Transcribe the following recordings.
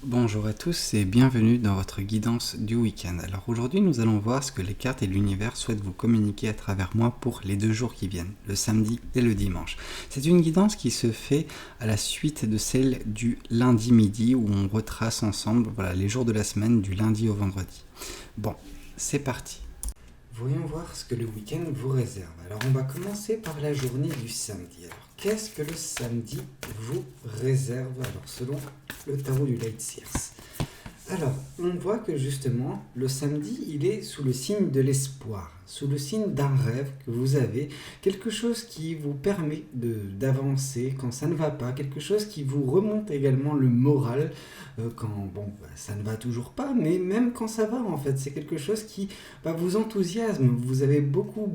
Bonjour à tous et bienvenue dans votre guidance du week-end. Alors aujourd'hui nous allons voir ce que les cartes et l'univers souhaitent vous communiquer à travers moi pour les 2 jours qui viennent, le samedi et le dimanche. C'est une guidance qui se fait à la suite de celle du lundi midi où on retrace ensemble les jours de la semaine du lundi au vendredi. Bon, c'est parti. Voyons voir ce que le week-end vous réserve. Alors on va commencer par la journée du samedi. Alors qu'est-ce que le samedi vous réserve alors selon le tarot du Light Seers? Alors, on voit que justement, le samedi, il est sous le signe de l'espoir, sous le signe d'un rêve que vous avez, quelque chose qui vous permet d'avancer quand ça ne va pas, quelque chose qui vous remonte également le moral quand, ça ne va toujours pas, mais même quand ça va en fait, c'est quelque chose qui vous enthousiasme, vous avez beaucoup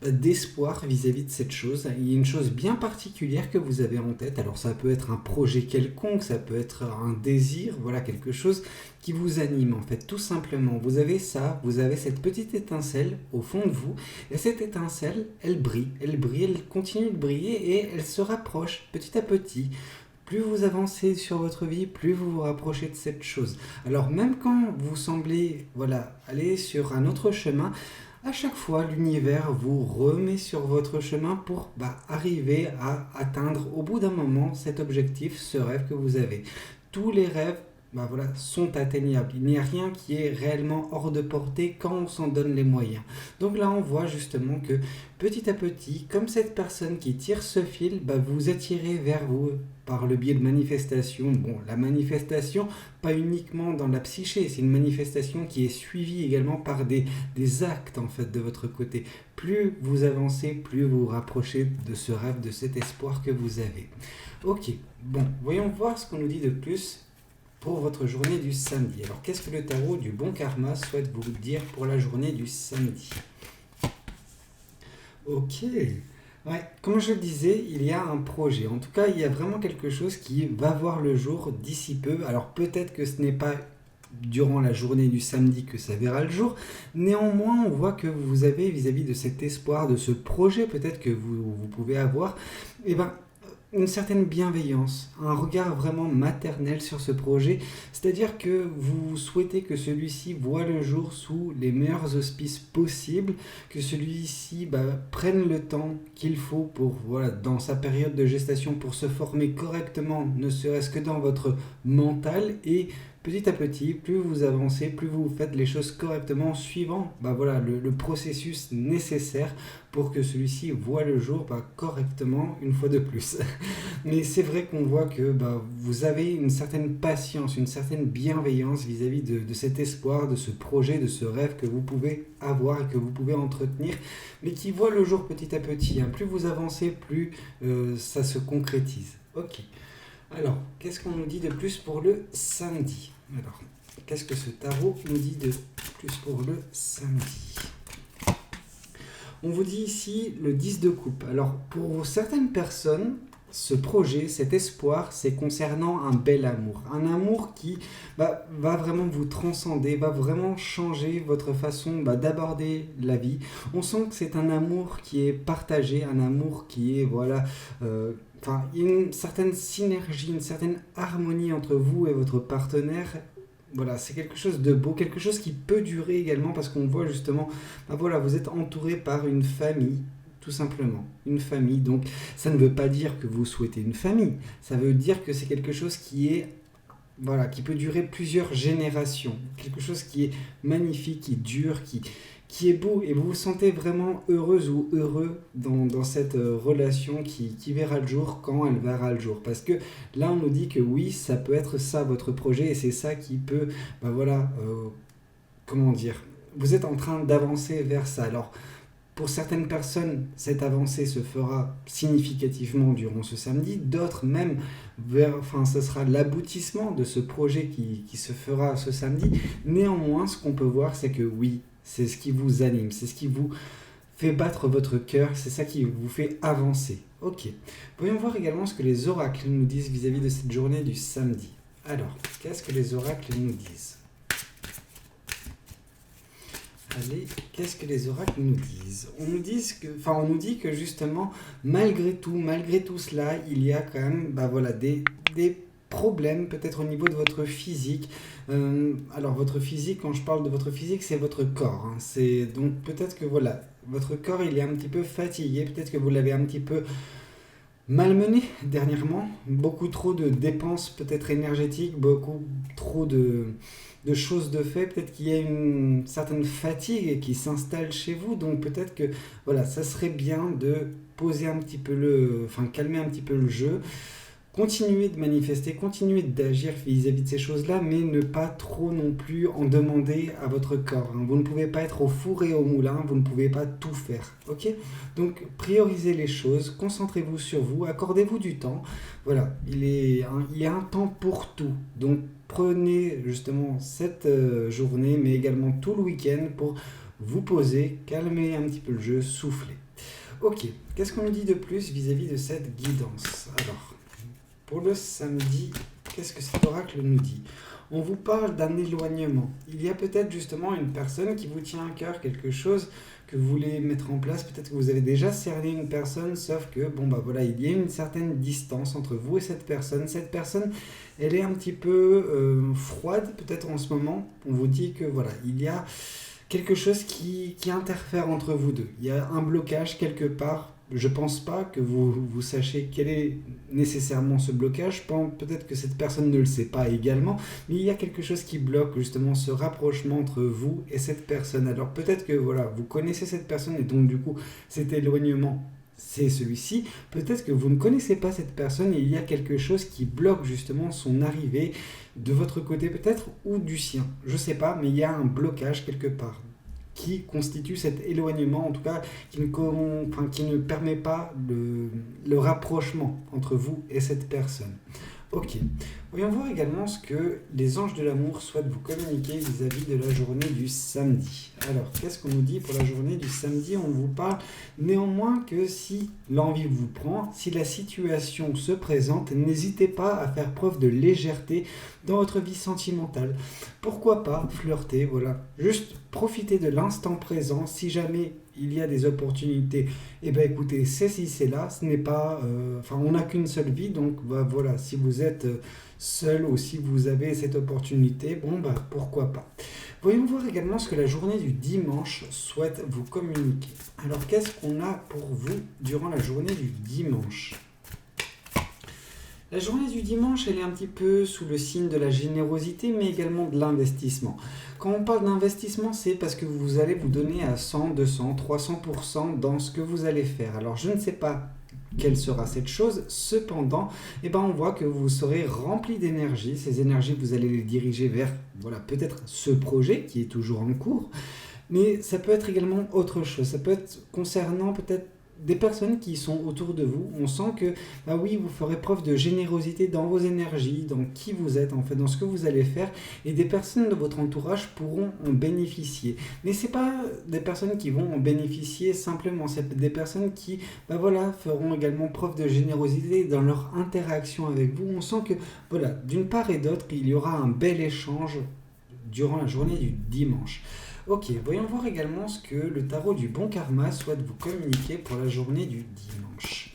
d'espoir vis-à-vis de cette chose. Il y a une chose bien particulière que vous avez en tête. Alors ça peut être un projet quelconque, ça peut être un désir, voilà quelque chose qui vous anime en fait, tout simplement. Vous avez ça, vous avez cette petite étincelle au fond de vous, et cette étincelle, elle brille, elle continue de briller et elle se rapproche petit à petit. Plus vous avancez sur votre vie, plus vous vous rapprochez de cette chose. Alors même quand vous semblez aller sur un autre chemin, à chaque fois, l'univers vous remet sur votre chemin pour arriver à atteindre au bout d'un moment cet objectif, ce rêve que vous avez. Tous les rêves sont atteignables. Il n'y a rien qui est réellement hors de portée quand on s'en donne les moyens. Donc là, on voit justement que petit à petit, comme cette personne qui tire ce fil, vous attirez vers vous par le biais de manifestations. Bon, la manifestation, pas uniquement dans la psyché, c'est une manifestation qui est suivie également par des actes en fait de votre côté. Plus vous avancez, plus vous vous rapprochez de ce rêve, de cet espoir que vous avez. Ok, bon, voyons voir ce qu'on nous dit de plus pour votre journée du samedi. Alors, qu'est-ce que le tarot du bon karma souhaite vous dire pour la journée du samedi? Ok. Ouais, comme je le disais, il y a un projet. En tout cas, il y a vraiment quelque chose qui va voir le jour d'ici peu. Alors, peut-être que ce n'est pas durant la journée du samedi que ça verra le jour. Néanmoins, on voit que vous avez vis-à-vis de cet espoir, de ce projet peut-être que vous pouvez avoir, une certaine bienveillance, un regard vraiment maternel sur ce projet, c'est-à-dire que vous souhaitez que celui-ci voie le jour sous les meilleurs auspices possibles, que celui-ci prenne le temps qu'il faut pour, dans sa période de gestation pour se former correctement, ne serait-ce que dans votre mental, et petit à petit, plus vous avancez, plus vous faites les choses correctement, suivant le processus nécessaire pour que celui-ci voit le jour correctement une fois de plus. Mais c'est vrai qu'on voit que vous avez une certaine patience, une certaine bienveillance vis-à-vis de cet espoir, de ce projet, de ce rêve que vous pouvez avoir et que vous pouvez entretenir, mais qui voit le jour petit à petit. Plus vous avancez, plus ça se concrétise. Ok. Alors, qu'est-ce qu'on nous dit de plus pour le samedi? Alors, qu'est-ce que ce tarot nous dit de plus pour le samedi? On vous dit ici le 10 de coupe. Alors, pour certaines personnes, ce projet, cet espoir, c'est concernant un bel amour. Un amour qui va vraiment vous transcender, va vraiment changer votre façon d'aborder la vie. On sent que c'est un amour qui est partagé, un amour qui est, il y a une certaine synergie, une certaine harmonie entre vous et votre partenaire. C'est quelque chose de beau, quelque chose qui peut durer également parce qu'on voit justement, vous êtes entouré par une famille, tout simplement, une famille. Donc ça ne veut pas dire que vous souhaitez une famille, ça veut dire que c'est quelque chose qui est, qui peut durer plusieurs générations, quelque chose qui est magnifique, qui dure, qui est beau, et vous vous sentez vraiment heureuse ou heureux dans cette relation qui verra le jour quand elle verra le jour. Parce que là, on nous dit que oui, ça peut être ça, votre projet, et c'est ça qui peut, vous êtes en train d'avancer vers ça. Alors, pour certaines personnes, cette avancée se fera significativement durant ce samedi. D'autres même, ce sera l'aboutissement de ce projet qui se fera ce samedi. Néanmoins, ce qu'on peut voir, c'est que oui, c'est ce qui vous anime, c'est ce qui vous fait battre votre cœur, c'est ça qui vous fait avancer. Ok. Voyons voir également ce que les oracles nous disent vis-à-vis de cette journée du samedi. Alors, qu'est-ce que les oracles nous disent? Allez, qu'est-ce que les oracles nous disent? On nous dit que justement, malgré tout cela, il y a quand même des problèmes peut-être au niveau de votre physique. Alors votre physique, quand je parle de votre physique, c'est votre corps, hein. C'est donc peut-être que voilà, votre corps il est un petit peu fatigué, peut-être que vous l'avez un petit peu malmené dernièrement, beaucoup trop de dépenses peut-être énergétiques, beaucoup trop de choses de fait, peut-être qu'il y a une certaine fatigue qui s'installe chez vous, donc peut-être que voilà, ça serait bien de poser un petit peu enfin calmer un petit peu le jeu, continuer de manifester, continuer d'agir vis-à-vis de ces choses-là, mais ne pas trop non plus en demander à votre corps, hein. Vous ne pouvez pas être au four et au moulin, vous ne pouvez pas tout faire, ok? Donc priorisez les choses, concentrez-vous sur vous, accordez-vous du temps. Voilà, il y a un temps pour tout. Donc prenez justement cette journée, mais également tout le week-end pour vous poser, calmer un petit peu le jeu, souffler. Ok, qu'est-ce qu'on nous dit de plus vis-à-vis de cette guidance? Alors, pour le samedi, qu'est-ce que cet oracle nous dit? On vous parle d'un éloignement. Il y a peut-être justement une personne qui vous tient à cœur, quelque chose que vous voulez mettre en place. Peut-être que vous avez déjà cerné une personne, sauf que, bon bah voilà, il y a une certaine distance entre vous et cette personne. Cette personne, elle est un petit peu froide peut-être en ce moment. On vous dit que voilà, il y a quelque chose qui interfère entre vous deux. Il y a un blocage quelque part. Je pense pas que vous sachiez quel est nécessairement ce blocage. Peut-être que cette personne ne le sait pas également, mais il y a quelque chose qui bloque justement ce rapprochement entre vous et cette personne. Alors peut-être que voilà, vous connaissez cette personne et donc du coup cet éloignement c'est celui-ci. Peut-être que vous ne connaissez pas cette personne et il y a quelque chose qui bloque justement son arrivée de votre côté peut-être ou du sien. Je sais pas, mais il y a un blocage quelque part qui constitue cet éloignement, en tout cas qui ne permet pas le rapprochement entre vous et cette personne. Ok, voyons voir également ce que les anges de l'amour souhaitent vous communiquer vis-à-vis de la journée du samedi. Alors, qu'est-ce qu'on nous dit pour la journée du samedi? On vous parle néanmoins que si l'envie vous prend, si la situation se présente, n'hésitez pas à faire preuve de légèreté dans votre vie sentimentale. Pourquoi pas flirter, voilà. Juste profitez de l'instant présent. Si jamais il y a des opportunités, eh bien écoutez, c'est si c'est là, ce n'est pas... on n'a qu'une seule vie, donc bah, voilà, si vous êtes seul ou si vous avez cette opportunité, bon bah pourquoi pas. Voyons voir également ce que la journée du dimanche souhaite vous communiquer. Alors qu'est-ce qu'on a pour vous durant la journée du dimanche? La journée du dimanche, elle est un petit peu sous le signe de la générosité, mais également de l'investissement. Quand on parle d'investissement, c'est parce que vous allez vous donner à 100, 200, 300% dans ce que vous allez faire. Alors, je ne sais pas quelle sera cette chose, cependant, on voit que vous serez rempli d'énergie. Ces énergies, vous allez les diriger vers, voilà, peut-être ce projet qui est toujours en cours, mais ça peut être également autre chose. Ça peut être concernant peut-être des personnes qui sont autour de vous. On sent que, bah oui, vous ferez preuve de générosité dans vos énergies, dans qui vous êtes, en fait, dans ce que vous allez faire, et des personnes de votre entourage pourront en bénéficier. Mais c'est pas des personnes qui vont en bénéficier simplement, c'est des personnes qui, bah voilà, feront également preuve de générosité dans leur interaction avec vous. On sent que, voilà, d'une part et d'autre, il y aura un bel échange durant la journée du dimanche. Ok, voyons voir également ce que le tarot du bon karma souhaite vous communiquer pour la journée du dimanche.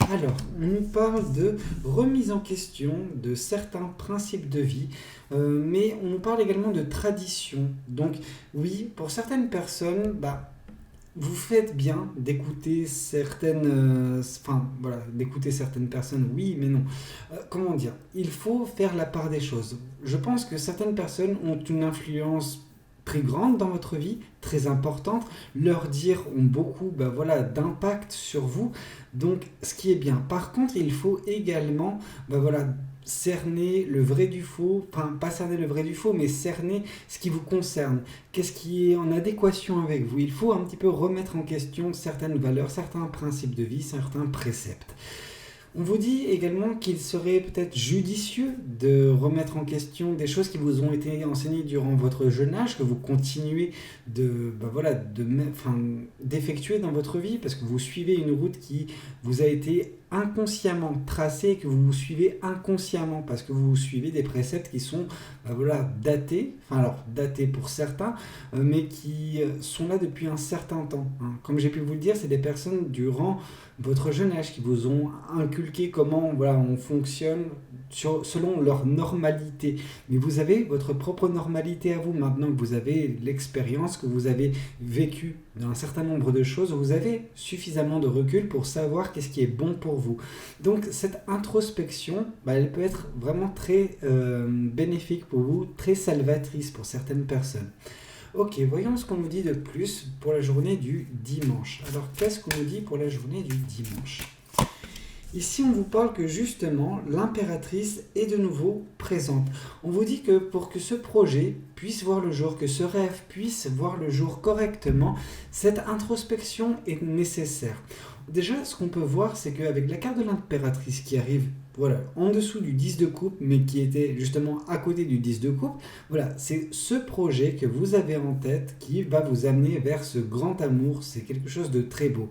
Alors, on nous parle de remise en question de certains principes de vie, mais on nous parle également de tradition. Donc, oui, pour certaines personnes, vous faites bien d'écouter d'écouter certaines personnes, oui, mais non. Comment dire? Il faut faire la part des choses. Je pense que certaines personnes ont une influence très grande dans votre vie, très importante, leurs dires ont beaucoup d'impact sur vous, donc ce qui est bien. Par contre, il faut également cerner le vrai du faux, enfin pas cerner le vrai du faux, mais cerner ce qui vous concerne, qu'est-ce qui est en adéquation avec vous. Il faut un petit peu remettre en question certaines valeurs, certains principes de vie, certains préceptes. On vous dit également qu'il serait peut-être judicieux de remettre en question des choses qui vous ont été enseignées durant votre jeune âge, que vous continuez d'effectuer dans votre vie, parce que vous suivez une route qui vous a été inconsciemment tracé, que vous vous suivez inconsciemment, parce que vous suivez des préceptes qui sont datés, enfin alors datés pour certains, mais qui sont là depuis un certain temps. Hein. Comme j'ai pu vous le dire, c'est des personnes durant votre jeune âge qui vous ont inculqué comment on fonctionne selon leur normalité. Mais vous avez votre propre normalité à vous. Maintenant que vous avez l'expérience, que vous avez vécu un certain nombre de choses, vous avez suffisamment de recul pour savoir qu'est-ce qui est bon pour vous. Donc cette introspection, elle peut être vraiment très bénéfique pour vous, très salvatrice pour certaines personnes. Ok, voyons ce qu'on nous dit de plus pour la journée du dimanche. Alors, qu'est-ce qu'on nous dit pour la journée du dimanche ? Ici, on vous parle que justement, l'impératrice est de nouveau présente. On vous dit que pour que ce projet puisse voir le jour, que ce rêve puisse voir le jour correctement, cette introspection est nécessaire. Déjà, ce qu'on peut voir, c'est qu'avec la carte de l'impératrice qui arrive en dessous du 10 de coupe, mais qui était justement à côté du 10 de coupe, c'est ce projet que vous avez en tête qui va vous amener vers ce grand amour. C'est quelque chose de très beau.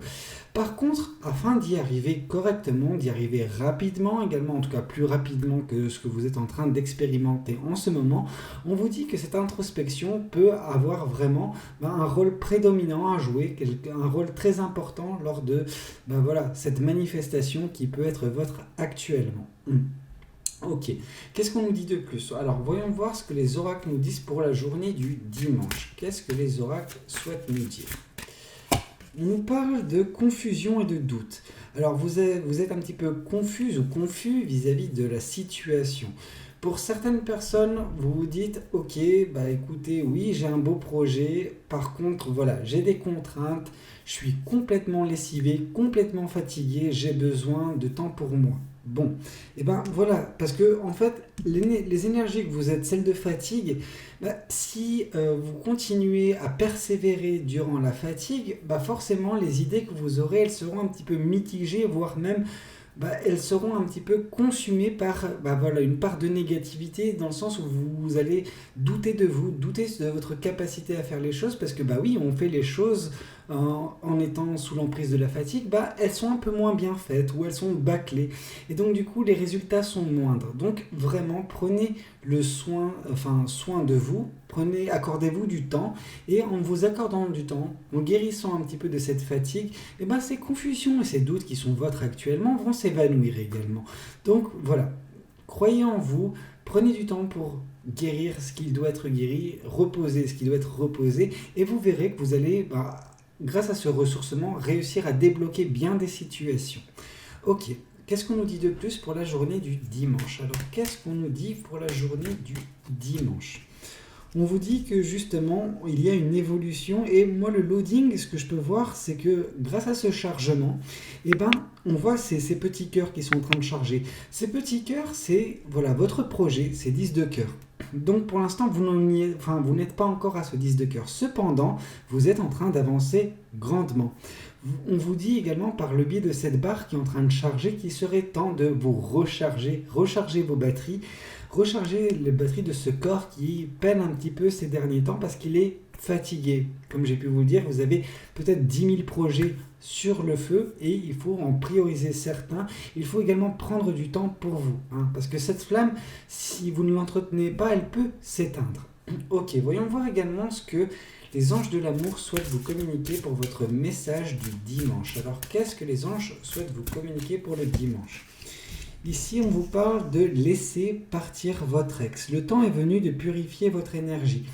Par contre, afin d'y arriver correctement, d'y arriver rapidement, également en tout cas plus rapidement que ce que vous êtes en train d'expérimenter en ce moment, on vous dit que cette introspection peut avoir vraiment un rôle prédominant à jouer, un rôle très important lors de cette manifestation qui peut être votre actuellement. Ok, qu'est-ce qu'on nous dit de plus ? Alors voyons voir ce que les oracles nous disent pour la journée du dimanche. Qu'est-ce que les oracles souhaitent nous dire ? On nous parle de confusion et de doute. Alors vous êtes un petit peu confuse ou confus vis-à-vis de la situation. Pour certaines personnes, vous vous dites « Ok, écoutez, oui, j'ai un beau projet. Par contre, j'ai des contraintes. Je suis complètement lessivé, complètement fatigué. J'ai besoin de temps pour moi. » Bon, parce que en fait, les énergies que vous êtes, celles de fatigue, si vous continuez à persévérer durant la fatigue, forcément les idées que vous aurez, elles seront un petit peu mitigées, voire même elles seront un petit peu consumées par une part de négativité, dans le sens où vous allez douter de vous, douter de votre capacité à faire les choses, parce que on fait les choses en étant sous l'emprise de la fatigue, elles sont un peu moins bien faites ou elles sont bâclées. Et donc du coup, les résultats sont moindres. Donc vraiment, prenez soin de vous, accordez-vous du temps, et en vous accordant du temps, en guérissant un petit peu de cette fatigue, ces confusions et ces doutes qui sont vôtres actuellement vont s'évanouir également. Donc voilà, croyez en vous, prenez du temps pour guérir ce qui doit être guéri, reposer ce qui doit être reposé, et vous verrez que vous allez, grâce à ce ressourcement, réussir à débloquer bien des situations. Ok, qu'est-ce qu'on nous dit de plus pour la journée du dimanche ? Alors, qu'est-ce qu'on nous dit pour la journée du dimanche ? On vous dit que justement, il y a une évolution, et moi, le loading, ce que je peux voir, c'est que grâce à ce chargement, on voit ces petits cœurs qui sont en train de charger. Ces petits cœurs, c'est votre projet, c'est 10 de cœur. Donc pour l'instant, vous n'êtes pas encore à ce 10 de cœur. Cependant, vous êtes en train d'avancer grandement. On vous dit également par le biais de cette barre qui est en train de charger qu'il serait temps de vous recharger vos batteries, recharger les batteries de ce corps qui peine un petit peu ces derniers temps parce qu'il est fatigué. Comme j'ai pu vous le dire, vous avez peut-être 10 000 projets sur le feu et il faut en prioriser certains. Il faut également prendre du temps pour vous, parce que cette flamme, si vous ne l'entretenez pas, elle peut s'éteindre. Ok, voyons voir également ce que les anges de l'amour souhaitent vous communiquer pour votre message du dimanche. Alors, qu'est-ce que les anges souhaitent vous communiquer pour le dimanche ? Ici, on vous parle de laisser partir votre ex. Le temps est venu de purifier votre énergie.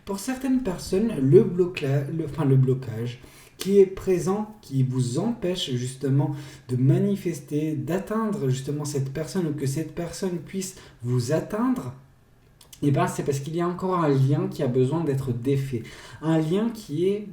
Pour certaines personnes, le blocage qui est présent, qui vous empêche justement de manifester, d'atteindre justement cette personne ou que cette personne puisse vous atteindre, c'est parce qu'il y a encore un lien qui a besoin d'être défait. Un lien qui est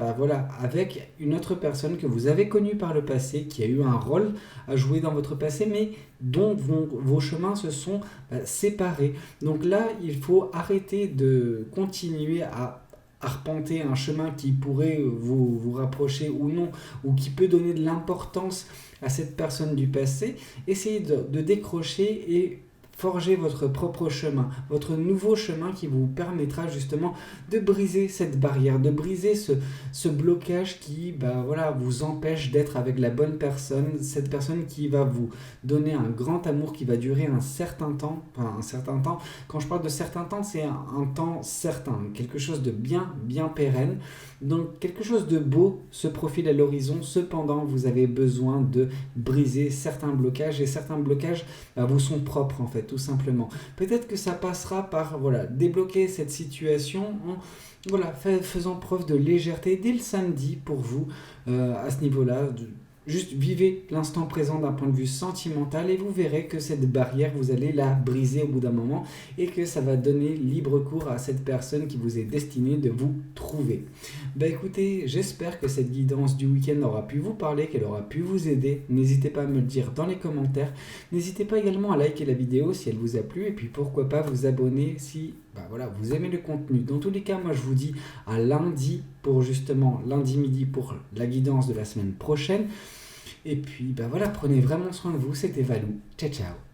avec une autre personne que vous avez connue par le passé, qui a eu un rôle à jouer dans votre passé, mais dont vos chemins se sont séparés. Donc là, il faut arrêter de continuer à arpenter un chemin qui pourrait vous rapprocher ou non, ou qui peut donner de l'importance à cette personne du passé. Essayez de décrocher et forger votre propre chemin, votre nouveau chemin qui vous permettra justement de briser cette barrière, de briser ce blocage qui vous empêche d'être avec la bonne personne, cette personne qui va vous donner un grand amour qui va durer un certain temps, quand je parle de certain temps, c'est un temps certain, quelque chose de bien pérenne. Donc quelque chose de beau se profile à l'horizon, cependant vous avez besoin de briser certains blocages et certains blocages vous sont propres en fait, tout simplement. Peut-être que ça passera par débloquer cette situation en faisant preuve de légèreté dès le samedi pour vous à ce niveau-là. Juste vivez l'instant présent d'un point de vue sentimental et vous verrez que cette barrière, vous allez la briser au bout d'un moment et que ça va donner libre cours à cette personne qui vous est destinée de vous trouver. Écoutez, j'espère que cette guidance du week-end aura pu vous parler, qu'elle aura pu vous aider. N'hésitez pas à me le dire dans les commentaires. N'hésitez pas également à liker la vidéo si elle vous a plu et puis pourquoi pas vous abonner si vous aimez le contenu. Dans tous les cas, moi je vous dis à lundi lundi midi pour la guidance de la semaine prochaine. Et puis prenez vraiment soin de vous, c'était Valou. Ciao ciao.